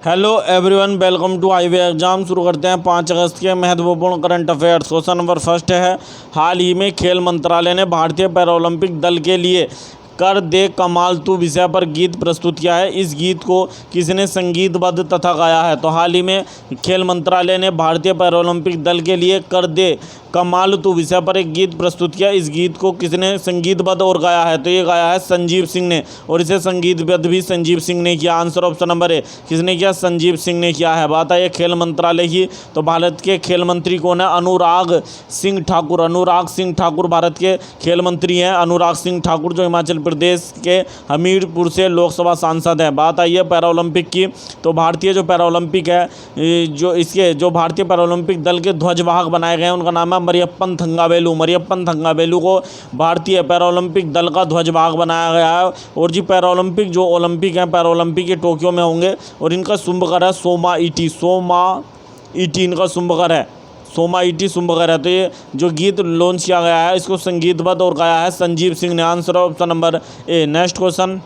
Hello everyone, welcome to highway exam. शुरू करते हैं 5 अगस्त के महत्वपूर्ण current affairs. Question number first है, हाल ही में खेल मंत्रालय ने भारतीय पैरालंपिक दल के लिए कर दे कमाल तू विषय पर गीत प्रस्तुत किया है। इस गीत को किसने संगीतबद्ध तथा गाया है? तो हाल ही में खेल मंत्रालय ने भारतीय पैरालंपिक दल के लिए कर दे कमाल तू विषय पर एक गीत प्रस्तुत किया। इस गीत को किसने संगीतबद्ध और गाया है? तो ये गाया है संजीव सिंह ने, और इसे संगीतबद्ध भी संजीव सिंह ने किया। आंसर ऑप्शन नंबर ए, किसने किया? संजीव सिंह ने किया है। बात है खेल मंत्रालय की, तो भारत के खेल मंत्री कौन है? अनुराग सिंह ठाकुर। अनुराग सिंह ठाकुर भारत के खेल मंत्री हैं। अनुराग सिंह ठाकुर जो हिमाचल प्रदेश के हमीरपुर से लोकसभा सांसद हैं। बात आई है पैरालंपिक की, तो भारतीय जो पैरालंपिक है, जो भारतीय पैरालंपिक दल के ध्वजवाहक बनाए गए हैं, उनका नाम है मरियप्पन थंगावेलु। मरियप्पन थंगावेलु को भारतीय पैरालंपिक दल का ध्वजवाहक बनाया गया है। और जी पैरालंपिक जो ओलंपिक हैं, पैरालंपिक ये टोक्यो में होंगे, और इनका शुभकर है सोमा इटी इनका शुभकर है। सोमा इटी शुभकर है। तो ये जो गीत लॉन्च किया गया है, इसको संगीतबद्ध और गाया है संजीव सिंह ने। Answer option number A. Next question,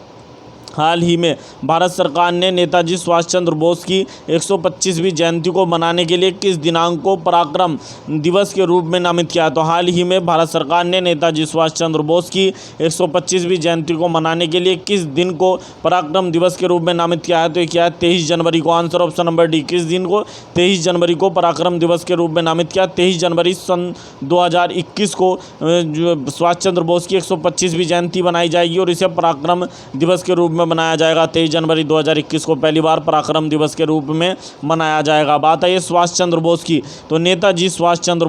हाल ही में भारत सरकार ने नेताजी सुभाष चंद्र बोस की 125वीं जयंती को मनाने के लिए किस दिनांक को पराक्रम दिवस के रूप में नामित किया? तो हाल ही में भारत सरकार ने नेताजी सुभाष चंद्र बोस की 125वीं जयंती को मनाने के लिए किस दिन को पराक्रम दिवस के रूप में नामित किया है? तो ये क्या है? 23 जनवरी को। Answer option number D. किस दिन को? 23 जनवरी को पराक्रम दिवस के रूप में नामित किया। 23 जनवरी सन 2021 को सुभाष चंद्र बोस की 125वीं जयंती बनाई जाएगी, और इसे पराक्रम दिवस के रूप में मनाया जाएगा। 23 जनवरी 2021 को पहली बार पराक्रम दिवस के रूप में मनाया जाएगा। बात है सुभाष चंद्र बोस की, तो नेताजी सुभाष चंद्र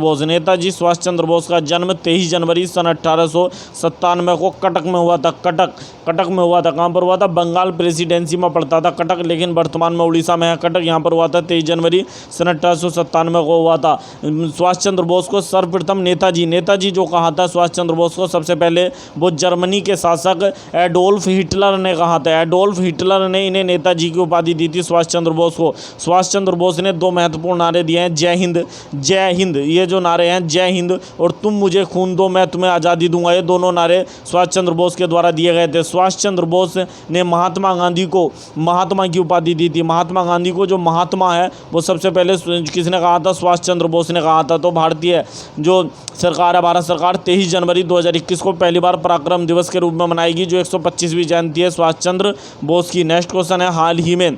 बोस का जन्म 23 जनवरी सन 1897 को कटक में हुआ था। कटक में हुआ था। कहाँ पर हुआ था? बंगाल प्रेसिडेंसी में पड़ता था कटक, लेकिन वर्तमान में उड़ीसा में है कटक। यहाँ पर हुआ था 23 जनवरी सन 1897 को हुआ था। सुभाष चंद्र बोस को सर्वप्रथम नेताजी जो कहा था सुभाष चंद्र बोस को, सबसे पहले वो जर्मनी के शासक एडोल्फ हिटलर ने कहा था। एडोल्फ हिटलर ने इन्हें नेताजी की उपाधि दी थी सुभाष चंद्र बोस को। सुभाष चंद्र बोस ने 2 महत्वपूर्ण नारे दिए हैं, जय हिंद। ये जो नारे हैं, जय हिंद और तुम मुझे खून दो मैं तुम्हें आज़ादी दूंगा, ये दोनों नारे सुभाष चंद्र बोस के द्वारा दिए गए थे। सुभाष चंद्र बोस ने महात्मा गांधी को महात्मा की उपाधि दी थी। महात्मा गांधी को जो महात्मा है, वो सबसे पहले किसने कहा था? सुभाष चंद्र बोस ने कहा था। तो भारतीय जो सरकार है, भारत सरकार 23 जनवरी 2021 को पहली बार पराक्रम दिवस के रूप में मनाएगी, जो 125वीं जयंती है सुभाष चंद्र बोस की। नेक्स्ट क्वेश्चन है, हाल ही में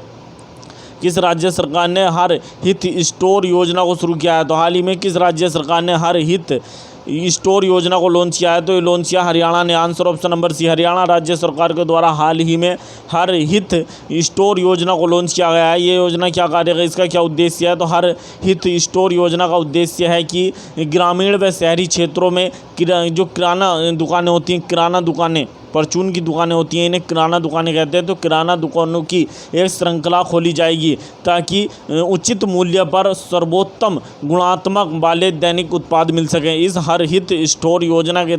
किस राज्य सरकार ने हर हित स्टोर योजना को शुरू किया है? तो हाल ही में किस राज्य सरकार ने हर हित स्टोर योजना को लॉन्च किया है? तो ये लॉन्च किया हरियाणा ने। Answer option number C, Haryana राज्य सरकार के द्वारा हाल ही में हर हित स्टोर योजना को लॉन्च किया गया है। ये योजना क्या कार्य है, इसका क्या उद्देश्य है? तो हर हित स्टोर योजना का उद्देश्य है कि ग्रामीण व शहरी क्षेत्रों में जो किराना दुकानें होती हैं, किराना दुकानें, परचून की दुकानें होती हैं, इन्हें किराना दुकानें कहते हैं। तो किराना दुकानों की एक श्रृंखला खोली जाएगी, ताकि उचित मूल्य पर सर्वोत्तम गुणात्मक वाले दैनिक उत्पाद मिल सकें। इस हर हित स्टोर योजना के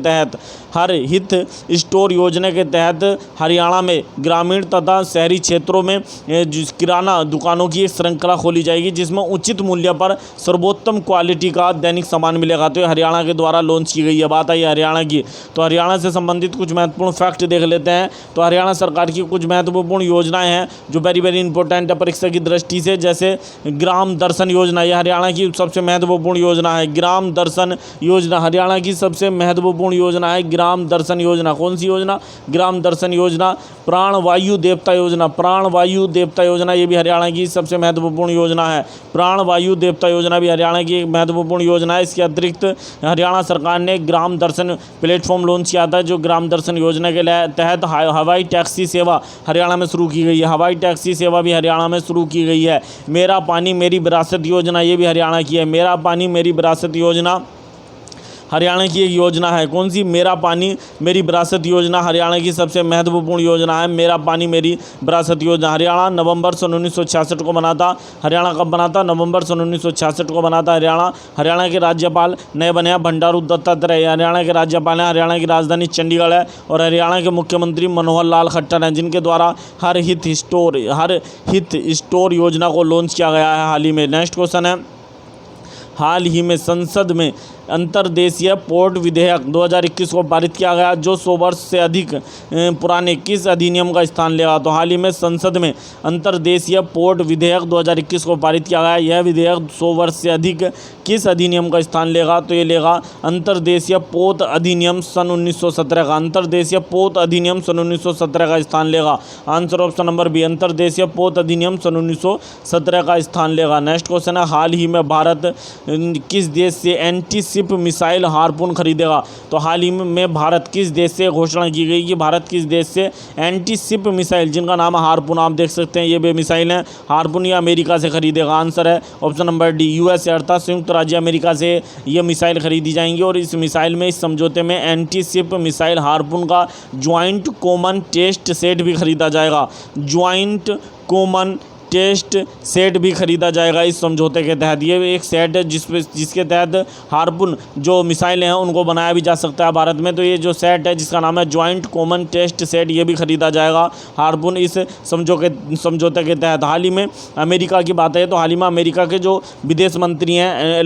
तहत हरियाणा में ग्रामीण तथा शहरी क्षेत्रों में किराना दुकानों की एक श्रृंखला खोली जाएगी, जिसमें उचित मूल्य पर सर्वोत्तम क्वालिटी का दैनिक सामान मिलेगा। तो ये हरियाणा के द्वारा लॉन्च की गई है। बात आई हरियाणा की, तो हरियाणा से संबंधित कुछ महत्वपूर्ण फैक्ट देख लेते हैं। तो हरियाणा सरकार की कुछ महत्वपूर्ण योजनाएं हैं जो वेरी इंपॉर्टेंट है परीक्षा की दृष्टि से, जैसे ग्राम दर्शन योजना। यह हरियाणा की सबसे महत्वपूर्ण योजना है। ग्राम दर्शन योजना हरियाणा की सबसे महत्वपूर्ण योजना है। ग्राम दर्शन योजना कौन सी योजना? ग्राम दर्शन योजना। प्राणवायु देवता योजना ये भी हरियाणा की सबसे महत्वपूर्ण योजना है। प्राणवायु देवता योजना भी हरियाणा की एक महत्वपूर्ण योजना है। इसके अतिरिक्त हरियाणा सरकार ने ग्राम दर्शन प्लेटफॉर्म लॉन्च किया था, जो ग्राम दर्शन योजना के तहत हवाई टैक्सी सेवा हरियाणा में शुरू की गई है। हवाई टैक्सी सेवा भी हरियाणा में शुरू की गई है। मेरा पानी मेरी विरासत योजना ये भी हरियाणा की है। मेरा पानी मेरी विरासत योजना हरियाणा की एक योजना है। कौन सी? मेरा पानी मेरी विरासत योजना हरियाणा की सबसे महत्वपूर्ण योजना है। मेरा पानी मेरी विरासत योजना। हरियाणा नवंबर सन 1966 को बना था। हरियाणा कब बना था? नवंबर सन 1966 को बना था हरियाणा। हरियाणा के राज्यपाल नए बने हैं बंडारू दत्तात्रेय। हरियाणा के राज्यपाल हैं। हरियाणा की राजधानी चंडीगढ़ है, और हरियाणा के मुख्यमंत्री मनोहर लाल खट्टर हैं, जिनके द्वारा हर हित स्टोर योजना को लॉन्च किया गया है हाल ही में। नेक्स्ट क्वेश्चन है, हाल ही में संसद में अंतर्देशीय पोर्ट विधेयक 2021 को पारित किया गया, जो 100 वर्ष से अधिक पुराने किस अधिनियम का स्थान लेगा? तो हाल ही में संसद में अंतर्देशीय पोर्ट विधेयक 2021 को पारित किया गया। यह विधेयक 100 वर्ष से अधिक किस अधिनियम का स्थान लेगा? तो ये लेगा अंतर्देशीय पोत अधिनियम सन 1917 का। अंतर्देशीय पोत अधिनियम सन 1917 का स्थान लेगा। आंसर ऑप्शन नंबर बी, अंतर्देशीय पोत अधिनियम सन 1917 का स्थान लेगा। नेक्स्ट क्वेश्चन है, हाल ही में भारत किस देश से एंटी शिप मिसाइल हार्पून खरीदेगा? तो हाल ही में भारत किस देश से घोषणा की गई कि भारत किस देश से एंटी शिप मिसाइल, जिनका नाम है हार्पून, आप देख सकते हैं ये भी मिसाइल है, हार्पून या अमेरिका से खरीदेगा? आंसर है ऑप्शन नंबर डी, यूएसए अर्थात संयुक्त राज्य अमेरिका से ये मिसाइल खरीदी जाएंगी। और इस मिसाइल में, इस समझौते में एंटी शिप मिसाइल हार्पून का ज्वाइंट कॉमन टेस्ट सेट भी खरीदा जाएगा। ज्वाइंट कॉमन टेस्ट सेट भी खरीदा जाएगा इस समझौते के तहत। ये एक सेट है जिसके तहत हार्पून जो मिसाइल हैं उनको बनाया भी जा सकता है भारत में। तो ये जो सेट है जिसका नाम है ज्वाइंट कॉमन टेस्ट सेट, ये भी खरीदा जाएगा हार्पून इस समझौते के तहत। हाल ही में अमेरिका की बात है तो हाल ही में अमेरिका के जो विदेश मंत्री हैं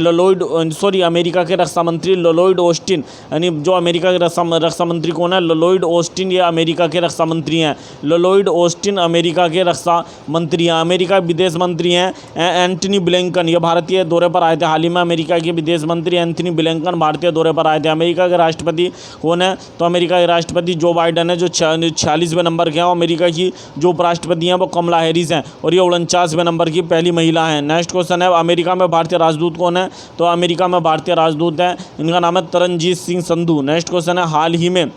अमेरिका के रक्षा मंत्री लॉयड ऑस्टिन, यानी जो अमेरिका के रक्षा मंत्री कौन है? लॉयड ऑस्टिन, ये अमेरिका के रक्षा मंत्री हैं। लॉयड ऑस्टिन अमेरिका के रक्षा मंत्री हैं। अमेरिका विदेश मंत्री हैं एंटनी ब्लिंकन, ये भारतीय दौरे पर आए थे। हाल ही में अमेरिका के विदेश मंत्री एंटनी ब्लिंकन भारतीय दौरे पर आए थे। अमेरिका के राष्ट्रपति कौन है? तो अमेरिका के राष्ट्रपति जो बाइडन है, जो 46वें नंबर के हैं। अमेरिका की जो उपराष्ट्रपति हैं वो कमला हैरिस हैं और ये 49वें नंबर की पहली महिला हैं। नेक्स्ट क्वेश्चन है, अमेरिका में भारतीय राजदूत कौन है? तो अमेरिका में भारतीय राजदूत हैं, इनका नाम है तरनजीत सिंह संधू। नेक्स्ट क्वेश्चन है, हाल ही में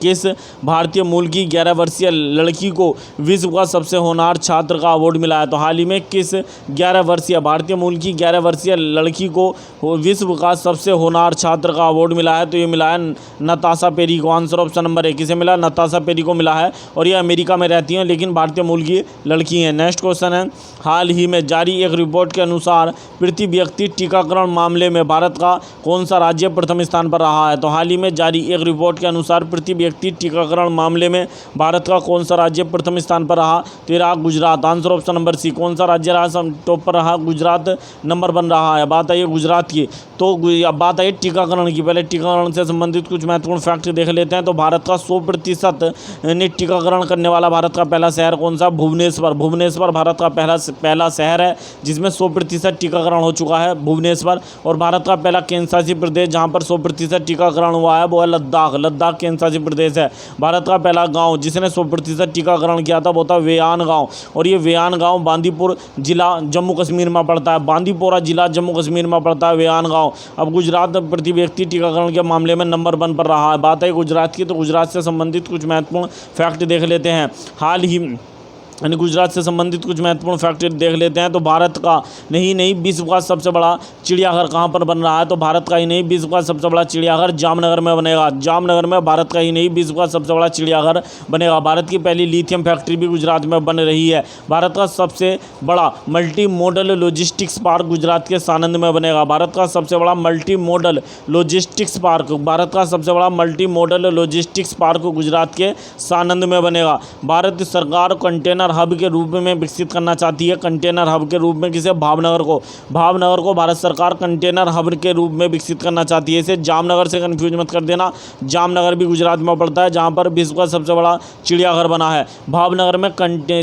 किस भारतीय मूल की 11 वर्षीय लड़की को विश्व का सबसे होनहार छात्र का अवार्ड मिला है? तो हाल ही में किस 11 वर्षीय भारतीय मूल की 11 वर्षीय लड़की को विश्व का सबसे होनहार छात्र का अवार्ड मिला है? तो ये मिला है नताशा पेरी को। आंसर ऑप्शन नंबर ए, किसे मिला? नताशा पेरी को मिला है और ये अमेरिका में रहती हैं लेकिन भारतीय मूल की लड़की हैं। नेक्स्ट क्वेश्चन है, हाल ही में जारी एक रिपोर्ट के अनुसार प्रति व्यक्ति टीकाकरण मामले में भारत का कौन सा राज्य प्रथम स्थान पर रहा है? तो हाल ही में जारी एक रिपोर्ट के अनुसार प्रति टीकाकरण मामले में भारत का कौन सा राज्य प्रथम स्थान पर रहा? तो रहा Gujarat. Answer option number C, कौन सा राज्य रहा टॉप पर रहा? गुजरात नंबर 1 रहा है। बात आई गुजरात की, तो अब बात आई टीकाकरण की। पहले टीकाकरण से संबंधित कुछ महत्वपूर्ण फैक्ट देख लेते हैं। तो भारत का 100% टीकाकरण करने वाला भारत का पहला शहर कौन सा? भुवनेश्वर। भुवनेश्वर भारत का पहला शहर है जिसमें 100% टीकाकरण हो चुका है, भुवनेश्वर। और भारत का पहला केंद्रशासित प्रदेश जहाँ पर 100% टीकाकरण हुआ है वो है लद्दाख। लद्दाख केंद्रशासित प्रदेश है। भारत का पहला गांव जिसने 100% टीकाकरण किया था वो था वेयान गांव, और ये वेयान गांव बांदीपुर जिला जम्मू कश्मीर में पड़ता है। बांदीपोरा जिला जम्मू कश्मीर में पड़ता है वेयान गांव। अब गुजरात प्रति व्यक्ति टीकाकरण के मामले में नंबर 1 पर रहा है। बात है गुजरात की, तो गुजरात से संबंधित कुछ महत्वपूर्ण फैक्ट देख लेते हैं। हाल ही यानी गुजरात से संबंधित कुछ महत्वपूर्ण फैक्ट देख लेते हैं। तो भारत का नहीं विश्व का सबसे बड़ा चिड़ियाघर कहाँ पर बन रहा है? तो भारत का ही नहीं विश्व का सबसे बड़ा चिड़ियाघर जामनगर में बनेगा। जामनगर में भारत का ही नहीं विश्व का सबसे बड़ा चिड़ियाघर बनेगा। भारत की पहली लिथियम फैक्ट्री भी गुजरात में बन रही है। भारत का सबसे बड़ा multi modal logistics park Gujarat के सानंद में बनेगा। भारत का सबसे बड़ा multi modal logistics park, Bharat का सबसे बड़ा multi modal logistics park Gujarat के सानंद में बनेगा। भारत सरकार कंटेनर हब के रूप में विकसित करना चाहती है। कंटेनर हब के रूप में किसे? भावनगर को भारत सरकार कंटेनर हब के रूप में विकसित करना चाहती है। इसे जामनगर से कंफ्यूज मत कर देना, जामनगर भी गुजरात में पड़ता है जहां पर विश्व का सबसे बड़ा चिड़ियाघर बना है। भावनगर में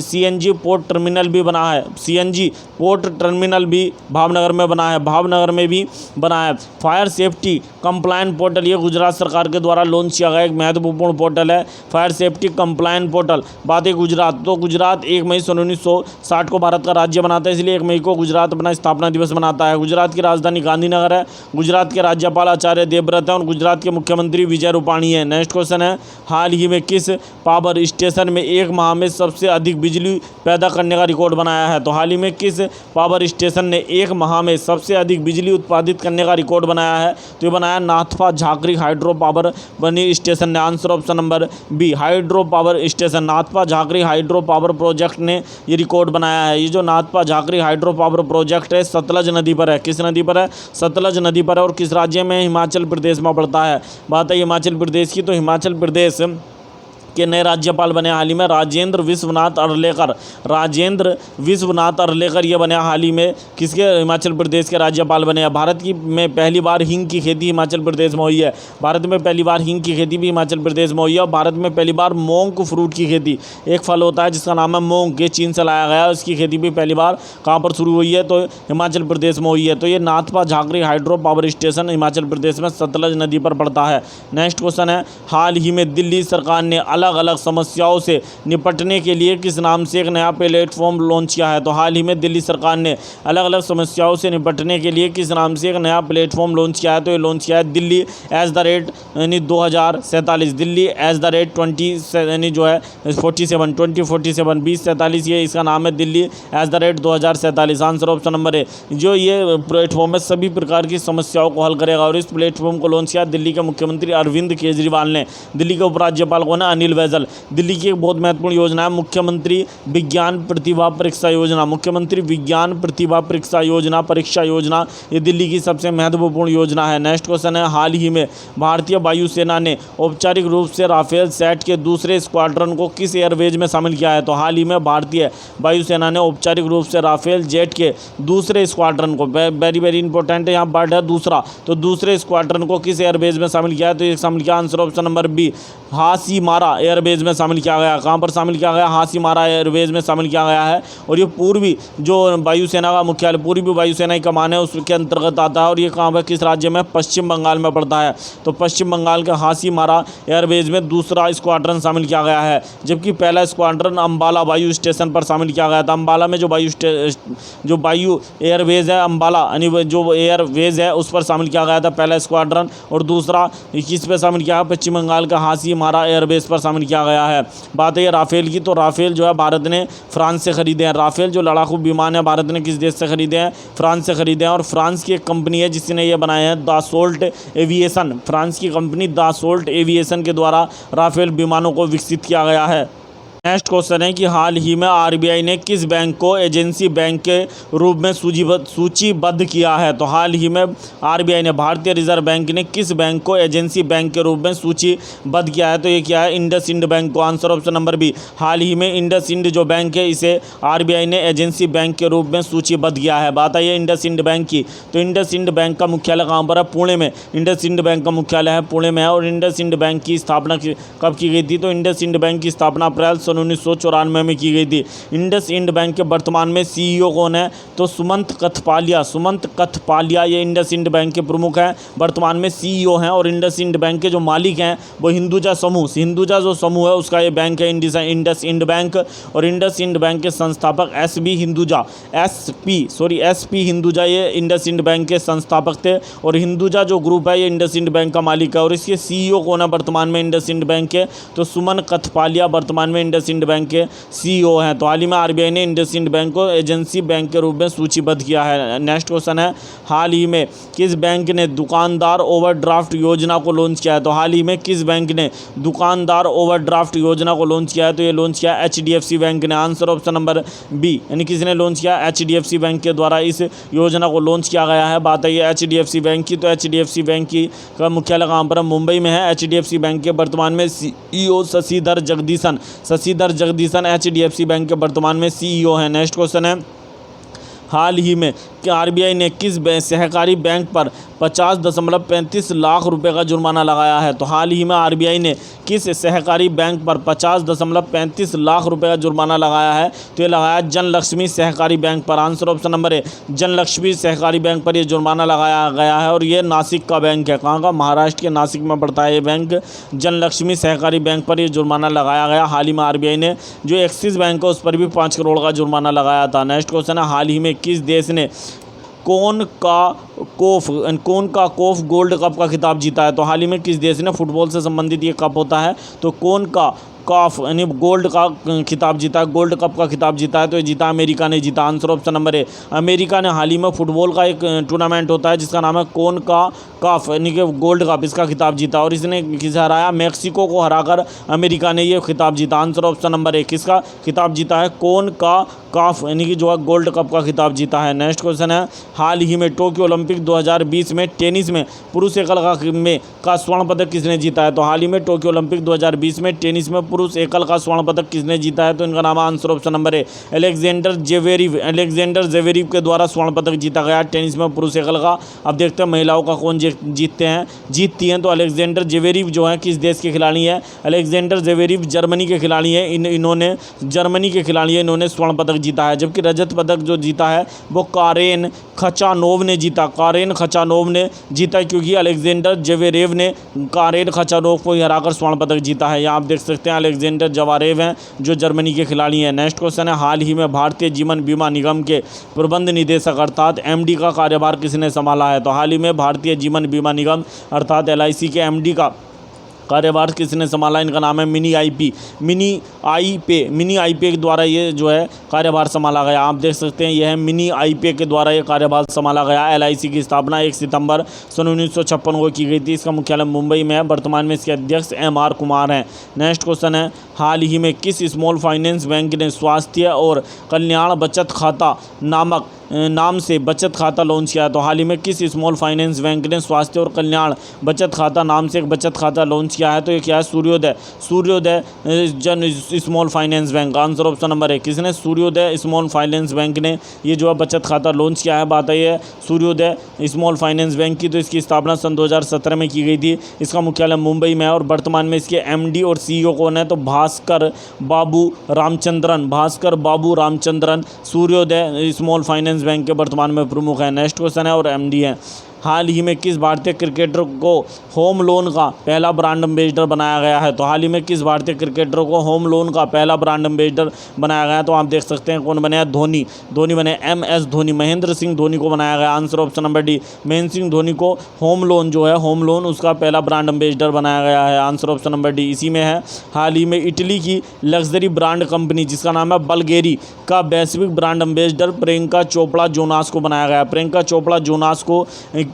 CNG पोर्ट टर्मिनल भी बना है। CNG पोर्ट टर्मिनल भी भावनगर में बना है, भावनगर में भी बना है। फायर सेफ्टी कंप्लायंट पोर्टल, ये गुजरात सरकार के द्वारा लॉन्च किया गया एक महत्वपूर्ण पोर्टल है, फायर सेफ्टी कंप्लायंट पोर्टल। बात है गुजरात, तो गुजरात 1 मई 1960 को भारत का राज्य बनाता है, इसलिए 1 मई को गुजरात अपना स्थापना दिवस मनाता है। गुजरात की राजधानी गांधीनगर है। गुजरात के राज्यपाल आचार्य देवव्रत हैं और गुजरात के मुख्यमंत्री विजय रूपाणी हैं। नेक्स्ट क्वेश्चन है, हाल ही में किस पावर स्टेशन में एक माह में सबसे अधिक बिजली पैदा करने का रिकॉर्ड बनाया है? तो हाल ही में किस पावर स्टेशन ने एक माह में सबसे अधिक बिजली उत्पादित करने का रिकॉर्ड बनाया है? तो ये बनाया नाथपा झाकरी हाइड्रो पावर बनी स्टेशन ने। Answer option number B, hydro power station, Nathpa Jhakri hydro power project ने ये रिकॉर्ड बनाया है। ये जो Nathpa Jhakri hydro power project है सतलज नदी पर है। किस नदी पर है? सतलज नदी पर है। और किस राज्य में? हिमाचल प्रदेश में पड़ता है। बात है हिमाचल प्रदेश की, तो हिमाचल प्रदेश के नए राज्यपाल बने हाल ही में राजेंद्र विश्वनाथ अर्लेकर। राजेंद्र विश्वनाथ अर्लेकर ये बने हाल ही में किसके, हिमाचल प्रदेश के राज्यपाल बने हैं। भारत की में पहली बार हींग की खेती हिमाचल प्रदेश में हुई है। भारत में पहली बार हींग की खेती भी हिमाचल प्रदेश में हुई है। और भारत में पहली बार मोंक फ्रूट की खेती, एक फल होता है जिसका नाम है मोंक, ये चीन से लाया गया है। उसकी खेती भी पहली बार कहाँ पर शुरू हुई है, तो हिमाचल प्रदेश में हुई है। तो ये Nathpa Jhakri hydro power station Himachal Pradesh में सतलज नदी पर पड़ता है। नेक्स्ट क्वेश्चन है, हाल ही में दिल्ली सरकार ने अलग अलग समस्याओं से निपटने के लिए किस नाम से एक नया प्लेटफॉर्म लॉन्च किया है। तो हाल ही में दिल्ली सरकार ने अलग अलग समस्याओं से निपटने के लिए किस नाम से एक नया प्लेटफॉर्म लॉन्च किया है। तो ये लॉन्च किया है दिल्ली @ 2047, दिल्ली @ 20 यानी जो है 47 2047 2047, ये इसका नाम है दिल्ली @ 2047। आंसर ऑप्शन नंबर है। जो ये प्लेटफॉर्म है सभी प्रकार की समस्याओं को हल करेगा। और इस प्लेटफॉर्म को लॉन्च किया दिल्ली के मुख्यमंत्री अरविंद केजरीवाल ने। दिल्ली के उपराज्यपाल कौन है, अनिल बैजल। दिल्ली की एक बहुत महत्वपूर्ण योजना है मुख्यमंत्री विज्ञान प्रतिभा परीक्षा योजना। मुख्यमंत्री विज्ञान प्रतिभा परीक्षा योजना ये दिल्ली की सबसे महत्वपूर्ण योजना है। नेक्स्ट क्वेश्चन है, हाल ही में भारतीय वायुसेना ने औपचारिक रूप से राफेल सेट के दूसरे स्क्वाड्रन को किस एयरवेज में शामिल किया है। तो हाल ही में भारतीय वायुसेना ने औपचारिक रूप से राफेल जेट के दूसरे स्क्वाड्रन को, वेरी वेरी इंपॉर्टेंट है यहाँ वर्ड है दूसरा, तो दूसरे स्क्वाड्रन को किस एयरबेस में शामिल किया है। तो ये शामिल किया, answer option number B, Hasimara airbase में शामिल किया गया। कहाँ पर शामिल किया गया, हासीमारा एयरबेस में शामिल किया गया है। और ये पूर्वी जो वायुसेना का मुख्यालय, पूर्वी वायुसेना की कमान है उसके अंतर्गत आता है। और ये कहाँ पर, किस राज्य में, पश्चिम बंगाल में पड़ता है। तो पश्चिम बंगाल के हासीमारा एयरबेस में दूसरा स्क्वाड्रन शामिल किया गया है। जबकि पहला स्क्वाड्रन अम्बाला वायु स्टेशन पर शामिल किया गया था। अम्बाला में जो वायु एयरबेस है, अम्बाला यानी जो एयरवेज है उस पर शामिल किया गया था पहला स्क्वाड्रन। और दूसरा किस पे शामिल किया है, पश्चिम बंगाल का हासीमारा एयरबेस पर शामिल किया गया है। बात है राफेल की, तो राफेल जो है भारत ने फ्रांस से खरीदे हैं। राफेल जो लड़ाकू विमान है भारत ने किस देश से खरीदे हैं, फ्रांस से खरीदे हैं। और फ्रांस की एक कंपनी है जिसने ये बनाए हैं, दासोल्ट एविएशन। फ्रांस की कंपनी दासोल्ट एविएशन के द्वारा राफेल विमानों को विकसित किया गया है। नेक्स्ट क्वेश्चन है कि हाल ही में आरबीआई ने किस बैंक को एजेंसी बैंक के रूप में सूचीबद्ध किया है। तो हाल ही में आरबीआई ने, भारतीय रिजर्व बैंक ने किस बैंक को एजेंसी बैंक के रूप में सूचीबद्ध किया है। तो ये क्या है, इंडसइंड बैंक को। आंसर ऑप्शन नंबर बी, हाल ही में इंडसइंड जो बैंक है इसे आरबीआई ने एजेंसी बैंक के रूप में सूचीबद्ध किया है। बात आई है इंडसइंड बैंक की, तो इंडसइंड बैंक का मुख्यालय कहाँ पर है, पुणे में। इंडसइंड बैंक का मुख्यालय है पुणे में है। और इंडसइंड बैंक की स्थापना कब की गई थी, तो इंडसइंड बैंक की स्थापना अप्रैल 1994 में की गई थी। इंडसइंड बैंक के वर्तमान में सीईओ कौन है, तो सुमंत कथपालिया ये इंडसइंड बैंक के प्रमुख हैं, वर्तमान में सीईओ हैं। और इंडसइंड बैंक के जो मालिक हैं वो हिंदुजा हिंदुजा जो समूह है उसका ये बैंक है इंडसइंड बैंक। और इंडसइंड बैंक के संस्थापक एसपी हिंदुजा ये इंडसइंड बैंक के संस्थापक थे। और हिंदुजा जो ग्रुप है ये इंडसइंड बैंक का मालिक है। और इसके सीईओ कौन है वर्तमान में इंडसइंड बैंक के, तो सुमन कथपालिया वर्तमान में इंडसइंड बैंक के सीईओ हैं। तो हाल ही में आरबीआई ने इंडसइंड बैंक को एजेंसी बैंक के रूप में सूचीबद्ध किया है। नेक्स्ट क्वेश्चन है, हाल ही में किस बैंक ने दुकानदार ओवरड्राफ्ट योजना को लॉन्च किया है। तो हाल ही में किस बैंक ने दुकानदार ओवरड्राफ्ट योजना को लॉन्च किया है, तो ये लॉन्च किया एचडीएफसी बैंक ने। आंसर ऑप्शन नंबर बी, यानी किसने लॉन्च किया, एचडीएफसी बैंक के द्वारा इस योजना को लॉन्च किया गया है। बात है एचडीएफसी बैंक की, तो एचडीएफसी बैंक की का मुख्यालय कहाँ पर है, मुंबई में है। एचडीएफसी बैंक के वर्तमान में CEO Sashidhar Jagdishan HDFC bank के वर्तमान में सीईओ हैं। नेक्स्ट क्वेश्चन है, हाल ही में कि आरबीआई ने किस सहकारी बैंक पर 50.35 लाख रुपए का जुर्माना लगाया है। तो हाल ही में आरबीआई ने किस सहकारी बैंक पर 50.35 लाख रुपए का जुर्माना लगाया है, तो ये लगाया जनलक्ष्मी सहकारी बैंक पर। आंसर ऑप्शन नंबर है, जनलक्ष्मी सहकारी बैंक पर ये जुर्माना लगाया गया है। और ये नासिक का बैंक है, कहाँ का, महाराष्ट्र के नासिक में पड़ता है ये बैंक। जनलक्ष्मी सहकारी बैंक पर ये जुर्माना लगाया गया। हाल ही में आरबीआई ने जो एक्सिस बैंक है उस पर भी 5 करोड़ का जुर्माना लगाया था। नेक्स्ट क्वेश्चन है, हाल ही में किस देश ने कौन का कोफ गोल्ड कप का खिताब जीता है। तो हाल ही में किस देश ने, फुटबॉल से संबंधित ये कप होता है, तो कौन का कप यानी गोल्ड का खिताब जीता है, गोल्ड कप का खिताब जीता है, तो ये जीता अमेरिका ने जीता। आंसर ऑप्शन नंबर है, अमेरिका ने हाल ही में फुटबॉल का एक टूर्नामेंट होता है जिसका नाम है कौन का कप यानी कि गोल्ड कप, इसका खिताब जीता। और इसने किसे हराया, मैक्सिको को हराकर अमेरिका ने ये खिताब जीता। आंसर ऑप्शन नंबर है, किसका खिताब जीता है, कौन का कप यानी कि जो है गोल्ड कप का खिताब जीता है। नेक्स्ट क्वेश्चन है, हाल ही में टोक्यो ओलंपिक 2020 में टेनिस में पुरुष एकल का स्वर्ण पदक किसने जीता है। तो हाल ही में टोक्यो ओलंपिक 2020 में टेनिस में पुरुष एकल का स्वर्ण पदक किसने जीता है? तो इनका नाम आंसर ऑप्शन नंबर है अलेक्जेंडर जेवेरेव के द्वारा स्वर्ण पदक जीता गया टेनिस में पुरुष एकल का। अब देखते हैं महिलाओं का कौन जीतती हैं। तो अलेक्जेंडर जेवेरेव जो है किस देश के खिलाड़ी हैं? अलेक्जेंडर जेवेरेव जर्मनी के खिलाड़ी हैं। इन्होंने जर्मनी के खिलाड़ी हैं, इन्होंने स्वर्ण पदक जीता है। जबकि रजत पदक जो जीता है वो कारेन खचानोव ने जीता क्योंकि अलेक्जेंडर जेवेरेव ने कारेन खचानोव को हराकर स्वर्ण पदक जीता है। यहाँ आप देख सकते हैं अलेक्जेंडर जवारेव हैं जो जर्मनी के खिलाड़ी हैं। नेक्स्ट क्वेश्चन है, हाल ही में भारतीय जीवन बीमा निगम के प्रबंध निदेशक अर्थात एमडी का कार्यभार किसने संभाला है? तो हाल ही में भारतीय जीवन बीमा निगम अर्थात एलआईसी के एमडी का कार्यभार किसने संभाला? इनका नाम है मिनी आईपे के द्वारा ये जो है कार्यभार संभाला गया। आप देख सकते हैं यह है मिनी आईपे के द्वारा ये कार्यभार संभाला गया। एलआईसी की स्थापना 1 सितंबर सन 1956 को की गई थी। इसका मुख्यालय मुंबई में है। वर्तमान में इसके अध्यक्ष एमआर कुमार हैं। नेक्स्ट क्वेश्चन है, हाल ही में किस स्मॉल फाइनेंस बैंक ने स्वास्थ्य और कल्याण बचत खाता नाम से बचत खाता लॉन्च किया है? तो हाल ही में किस स्मॉल फाइनेंस बैंक ने स्वास्थ्य और कल्याण बचत खाता नाम से एक बचत खाता लॉन्च किया है? तो ये क्या है? सूर्योदय जन small finance bank. Answer option number है किसने? सूर्योदय स्मॉल फाइनेंस बैंक ने ये जो है बचत खाता लॉन्च किया है। बात आई है सूर्योदय स्मॉल फाइनेंस बैंक की। तो इसकी स्थापना सन 2017 में की गई थी। इसका मुख्यालय मुंबई में है और वर्तमान में इसके एमडी और सीईओ कौन है? तो भास्कर बाबू रामचंद्रन सूर्योदय स्मॉल फाइनेंस बैंक के वर्तमान में प्रमुख है। नेक्स्ट क्वेश्चन है और एमडी है, हाल ही में किस भारतीय क्रिकेटर को होम लोन का पहला ब्रांड एम्बेसडर बनाया गया है? तो हाल ही में किस भारतीय क्रिकेटर को होम लोन का पहला ब्रांड एम्बेसडर बनाया गया है? तो आप देख सकते हैं कौन बने हैं? धोनी बने, MS धोनी, महेंद्र सिंह धोनी को बनाया गया। Answer option number D, Mahendra Singh Dhoni को होम लोन उसका पहला ब्रांड एम्बेसडर बनाया गया है। आंसर ऑप्शन नंबर डी इसी में है। हाल ही में इटली की लग्जरी ब्रांड कंपनी जिसका नाम है बल्गेरी का वैश्विक brand ambassador Priyanka Chopra Jonas को बनाया गया। प्रियंका चोपड़ा जोनास को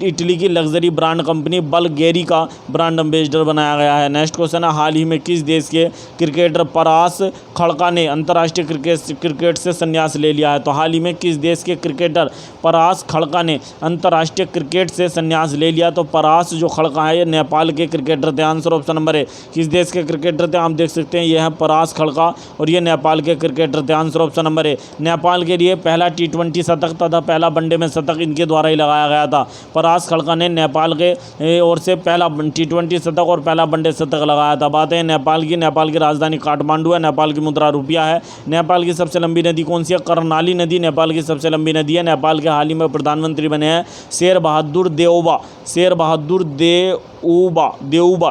इटली की लग्जरी ब्रांड कंपनी बल्गेरी का ब्रांड एम्बेसडर बनाया गया है। नेक्स्ट क्वेश्चन है, हाल ही में किस देश के क्रिकेटर परास खड़का ने अंतर्राष्ट्रीय क्रिकेट से संन्यास ले लिया है? तो हाल ही में किस देश के क्रिकेटर परास खड़का ने अंतर्राष्ट्रीय क्रिकेट से संन्यास ले लिया? तो परास जो खड़का है ये नेपाल के क्रिकेटर थे। आंसर ऑप्शन नंबर है किस देश के क्रिकेटर थे? आप देख सकते हैं ये है परास खड़का और ये नेपाल के क्रिकेटर थे। आंसर ऑप्शन नंबर है नेपाल के लिए पहला T20 शतक तथा पहला वनडे में शतक इनके द्वारा ही लगाया गया था। परास खड़का ने नेपाल के ओर से पहला T20 शतक और पहला वनडे शतक लगाया था। बात है नेपाल की राजधानी काठमांडू है। नेपाल की मुद्रा रुपया है। नेपाल की सबसे लंबी नदी कौन सी है? कर्णाली नदी नेपाल की सबसे लंबी नदी है। नेपाल के हाल ही में प्रधानमंत्री बने हैं शेर बहादुर देउबा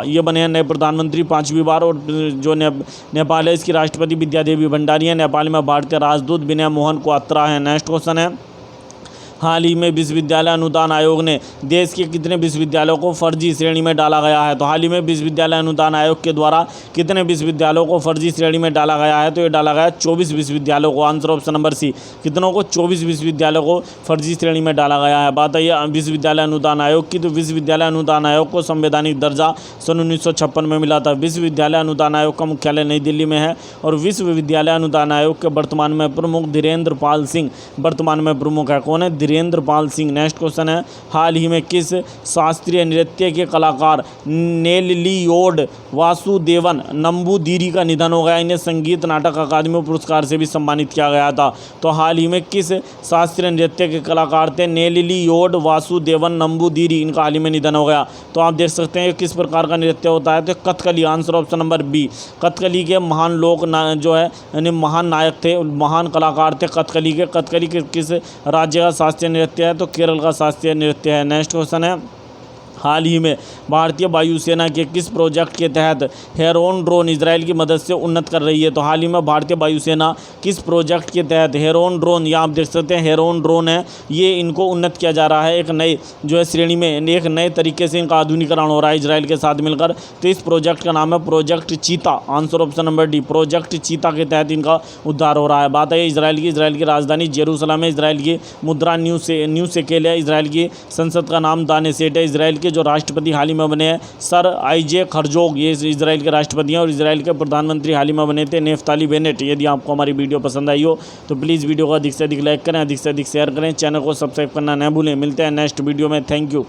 ये बने हैं नए प्रधानमंत्री 5वीं बार। और जो नेपाल है इसकी राष्ट्रपति विद्यादेवी भंडारी है। नेपाल में भारतीय राजदूत विनय मोहन क्वात्रा है। नेक्स्ट क्वेश्चन है, हाल ही में विश्वविद्यालय अनुदान आयोग ने देश के कितने विश्वविद्यालयों को फर्जी श्रेणी में डाला गया है? तो हाल ही में विश्वविद्यालय अनुदान आयोग के द्वारा कितने विश्वविद्यालयों को फर्जी श्रेणी में डाला गया है? तो ये डाला गया 24 विश्वविद्यालयों को। आंसर ऑप्शन नंबर सी, कितनों को? 24 विश्वविद्यालयों को फर्जी श्रेणी में डाला गया है। बात है विश्वविद्यालय अनुदान आयोग की। तो विश्वविद्यालय अनुदान आयोग को संवैधानिक दर्जा सन 1956 में मिला था। विश्वविद्यालय अनुदान आयोग का मुख्यालय नई दिल्ली में है और विश्वविद्यालय अनुदान आयोग के वर्तमान में प्रमुख धीरेन्द्र पाल सिंह वर्तमान में प्रमुख है। कौन है? धीरेन्द्र पाल सिंह। नेक्स्ट क्वेश्चन है, हाल ही में किस शास्त्रीय नृत्य के कलाकार नेल्लियोड वासुदेवन नंबूदिरी का निधन हो गया? इन्हें संगीत नाटक अकादमी पुरस्कार से भी सम्मानित किया गया था। तो हाल ही में किस शास्त्रीय नृत्य के कलाकार थे? नेल्लियोड वासुदेवन नंबूदिरी, इनका हाल ही में निधन हो गया। तो आप देख सकते हैं किस प्रकार का नृत्य होता है? तो Kathakali. Answer option number B, Kathakali के महान जो है यानी महान नायक थे, महान कलाकार थे कथकली के। कथकली किस राज्य का शास्त्रीय नृत्य है? तो केरल का शास्त्रीय नृत्य है। नेक्स्ट क्वेश्चन है, हाल ही में भारतीय वायुसेना के किस प्रोजेक्ट के तहत हेरोन ड्रोन इजराइल की मदद से उन्नत कर रही है? तो हाल ही में भारतीय वायुसेना किस प्रोजेक्ट के तहत हेरोन ड्रोन, यहाँ आप देख सकते हैं हेरोन ड्रोन है, ये इनको उन्नत किया जा रहा है एक नए जो है श्रेणी में, एक नए तरीके से इनका आधुनिकीकरण हो रहा है इजराइल के साथ मिलकर। तो इस प्रोजेक्ट का नाम है प्रोजेक्ट चीता। Answer option number D, project चीता के तहत इनका उद्धार हो रहा है। बात है इजराइल की राजधानी जेरूसलम है। इजराइल की मुद्रा न्यू शेकेल है। इजराइल की संसद का नाम दानेसेट है। इजराइल के जो राष्ट्रपति हाल ही में बने हैं सर आइजैक हर्जोग, ये इजराइल के राष्ट्रपति हैं। और इजराइल के प्रधानमंत्री हाल ही में बने थे नेफ्ताली बेनेट। यदि आपको हमारी वीडियो पसंद आई हो तो प्लीज़ वीडियो को अधिक से अधिक लाइक करें, अधिक से अधिक शेयर करें, चैनल को सब्सक्राइब करना न भूलें। मिलते हैं नेक्स्ट वीडियो में। Thank you.